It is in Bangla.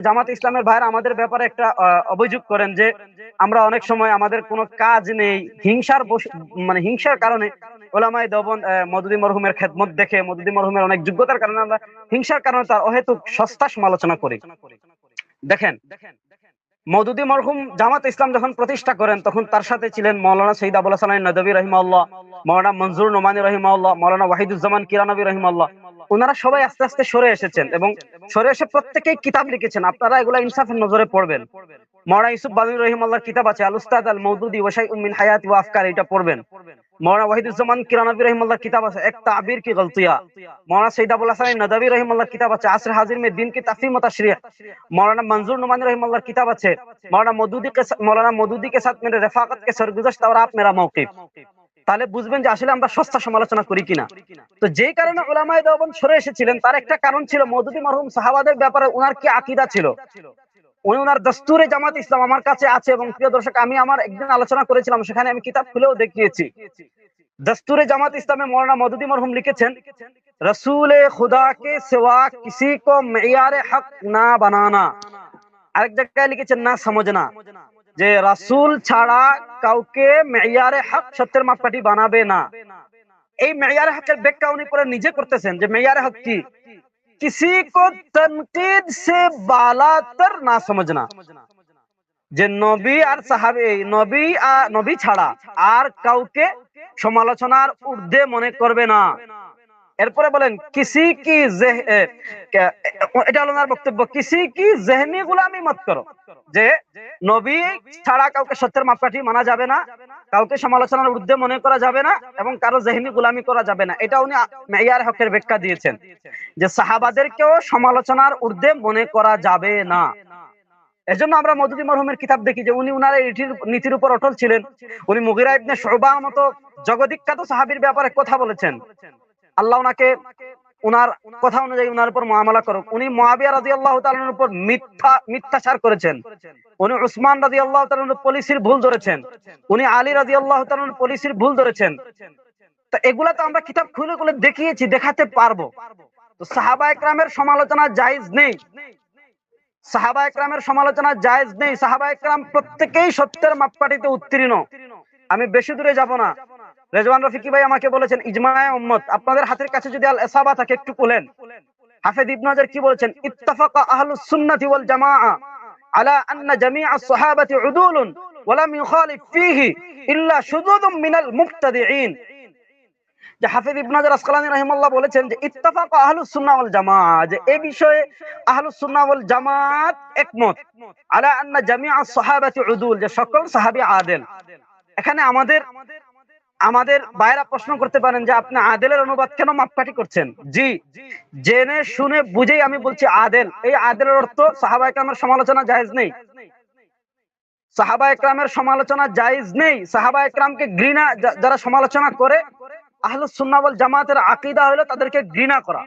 জামাত ইসলামের ভাইরা আমাদের ব্যাপারে একটা অভিযোগ করেন যে আমরা অনেক সময় আমাদের কোনো কাজ নেই, মানে হিংসার কারণে ওলামায়ে দেওবন্দ মওদুদী মরহুমের খেদমত দেখে, মওদুদী মরহুমের অনেক যোগ্যতার কারণে আমরা হিংসার কারণে তার অহেতুক সস্তা সমালোচনা করি। দেখেন, মওদুদী মরহুম জামাত ইসলাম যখন প্রতিষ্ঠা করেন তখন তার সাথে ছিলেন মাওলানা সৈয়দ আবুল হাসান নদভী রহিমাহুল্লাহ, মাওলানা মনজুর নোমানী রহিমাহুল্লাহ, মাওলানা ওয়াহিদুজ্জামান কিরানবী রহিমাহুল্লাহ। ওনারা সবাই আস্তে আস্তে সরে এসেছেন এবং সরে এসে প্রত্যেকেই কিতাব লিখেছেন। আপনারা এগুলা ইনসাফের নজরে পড়বেন। মাওলানা ইউসুফ বাদুনী রহিমাহুল্লাহর কিতাব আছে আল উস্তাদ আল মওদুদী ওয়া শাইউম মিন হায়াতি ওয়া আফকার, এটা পড়বেন। মাওলানা ওয়াহিদুজ্জামান কিরানবী রহিমাহুল্লাহর কিতাব আছে এক তাবির কি গলতিয়া। মাওলানা সৈয়দ আবুল হাসান নদভী রহিমাহুল্লাহর কিতাব আছে আসর হাজির মে দ্বীন কি তাফহিম ওয়া তাশরিহ। মাওলানা মনজুর নোমানী রহিমাহুল্লাহর কিতাব আছে मौलाना मौदूदी के साथ मेरे रफाकत के सरगुज़श्त और आप मेरा मौक़िफ़। তাহলে বুঝবেন যে আসলে আমরা সস্তা সমালোচনা করি কিনা। তো যেই কারণে উলামায়ে দেওবন্দ সরে এসেছিলেন তার একটা কারণ ছিল মওদুদী মরহুম সাহাবাদের ব্যাপারে উনার কি আকীদা ছিল। উনি উনার দস্তুরে জামাত ইসলাম আমার কাছে আছে এবং প্রিয় দর্শক আমি আমার একদিন আলোচনা করেছিলাম, সেখানে আমি কিতাব খুলেও দেখিয়েছি। দস্তুরে জামাত ইসলামে মৌলানা মওদুদী মরহুম লিখেছেন, রসুল খুদা কে সিवा किसी को मेयार हक ना बनाना। আরেক জায়গায় লিখেছেন না সমঝনা, যে রাসূল ছাড়া কাউকে মেয়ারে হক সত্যের মাপকাঠি বানাবে না। এই মেয়ারে হকের ব্যাখ্যা উনি পরে নিজে করতেছেন যে মেয়ারে হক কি, কিসি কো তনকিদ সে বালাতর না সমঝনা, যে নবী আর সাহাবী, নবী ছাড়া আর কাউকে সমালোচনার ঊর্ধ্বে মনে করবে না। এরপরে বলেন কিসি কি এটা হলো ওনার বক্তব্য, কিসি কি জেহনি গুলামি মত করো, যে নবী ছাড়া কাউকে সত্যের মাপকাঠি মানা যাবে না, কাউকে সমালোচনার ঊর্ধ্বে মনে করা যাবে না এবং কারো জেহনি গুলামি করা যাবে না। এটা উনি মেয়ার হকের ব্যাখ্যা দিয়েছেন যে সাহাবাদেরকেও সমালোচনার ঊর্ধ্বে মনে করা যাবে না। এজন্য আমরা মওদুদী মরহুমের কিতাব দেখি যে উনি উনার নীতির উপর অটল ছিলেন। উনি মুগীরা ইবনে শুবার মতো জগদ্বিখ্যাত সাহাবীর ব্যাপারে কথা বলেছেন। আল্লাহ ওনাকে উনার কথা অনুযায়ী উনার উপর মুআমালা করুক। উনি মুআবিয়া রাদিয়াল্লাহু তাআলার উপর মিথ্যাচার করেছেন। উনি উসমান রাদিয়াল্লাহু তাআলার পলিসির ভুল ধরেছেন। উনি আলী রাদিয়াল্লাহু তাআলার পলিসির ভুল ধরেছেন। তো এগুলা তো আমরা কিতাব খুলে খুলে দেখিয়েছি, দেখাতে পারবো। তো সাহাবায়ে কেরামের সমালোচনা জায়েজ নেই, সাহাবায়ে কেরামের সমালোচনা জায়েজ নেই। সাহাবায়ে কেরাম প্রত্যেকেই সত্যের মাপকাঠিতে উত্তীর্ণ। আমি বেশি দূরে যাব না। রেজওয়ান রফিকি ভাই আমাকে বলেছেন ইজমায়ে উম্মত, আপনাদের হাতের কাছে যদি আল ইসাবা থাকে একটু খুলেন। হাফেজ ইবনে হাজার কি বলেছেন, ইত্তাফাকা আহলুস সুন্নাতি ওয়াল জামাআ আলা আন্না জামিআস সাহাবাতি উদুলুন ওয়া লাম ইউখালিফ ফীহি ইল্লা শুযুযুম মিনাল মুবতাদিঈন। যে হাফেজ ইবনে হাজার আসকালানী রাহিমাহুল্লাহ বলেছেন যে ইত্তাফাকা আহলুস সুন্নাহ ওয়াল জামাআ, যে এই বিষয়ে আহলুস সুন্নাহ ওয়াল জামাত একমত, আলা আন্না জামিআস সাহাবাতি উদুল, যে সকল সাহাবী আদেল। এখানে আমাদের ভাইরা প্রশ্ন করতে পারেন যে আপনি আদেলের অনুবাদ কেন মাপকাঠি করছেন? জি, জেনে শুনে বুঝেই আমি বলছি আদেল। এই আদেলের অর্থ সাহাবায়ে কেরামের সমালোচনা জায়েজ নেই, সাহাবায়ে কেরামের সমালোচনা জায়েজ নেই। সাহাবায়ে কেরামকে ঘৃণা, যারা সমালোচনা করে, আহলুস সুন্নাহ ওয়াল জামাতের আকীদা হলো তাদেরকে ঘৃণা করা।